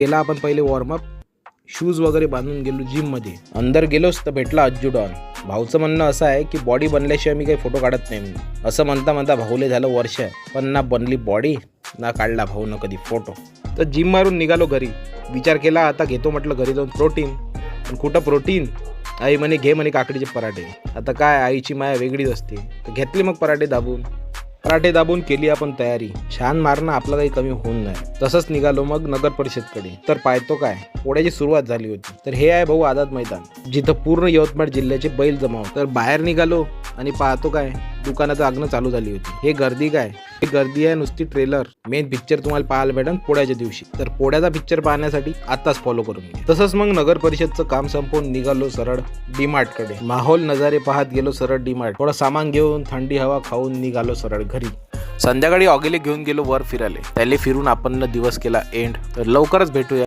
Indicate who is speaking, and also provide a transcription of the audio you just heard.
Speaker 1: केला आपण पहिले वॉर्मअप, शूज वगैरे बांधून गेलो जिममध्ये. अंदर गेलोच तर भेटला अज्जू डॉन. भाऊचं म्हणणं असं आहे की बॉडी बनल्याशिवाय मी काही फोटो काढत नाही म्हणून. असं म्हणता म्हणता भाऊले झालं वर्ष, पण ना बनली बॉडी ना काढला भाऊ न कधी फोटो. तर जिम मारून निघालो घरी. विचार केला आता घेतो म्हटलं घरी जाऊन प्रोटीन. पण कुठं प्रोटीन? आई म्हणे घे म्हणे काकडीचे पराठे. आता काय आईची माया वेगळीच असते. तर घेतले मग पराठे दाबून केली आपण तयारी. छान मारणं आपलं काही कमी होऊन नाही. तसंच निघालो मग नगर परिषदकडे. तर पाहतो काय पोळ्याची सुरुवात झाली होती. तर हे आहे भाऊ आझाद मैदान, जिथं पूर्ण यवतमाळ जिल्ह्याचे बैल जमा होते. तर बाहेर निघालो आणि पाहतो काय दुकानाचं आगणं चालू झाली होती. हे गर्दी काय, ही गर्दी आहे नुसती ट्रेलर. मेन पिक्चर तुम्हाला पाहायला भेटेल पोळ्याच्या दिवशी. तर पोळ्याचा पिक्चर पाहण्यासाठी आताच फॉलो करून घ्या. तसंच मग नगर परिषदचं काम संपवून निघालो सरळ डीमार्टकडे. माहोल नजारे पाहत गेलो सरळ डीमार्ट. थोडं सामान घेऊन थंडी हवा खाऊन निघालो सरळ घरी. संध्याकाळी ऑगेले घेऊन गेलो वर फिरायला. त्याले फिरून आपण दिवस केला एंड. तर लवकरच भेटूया.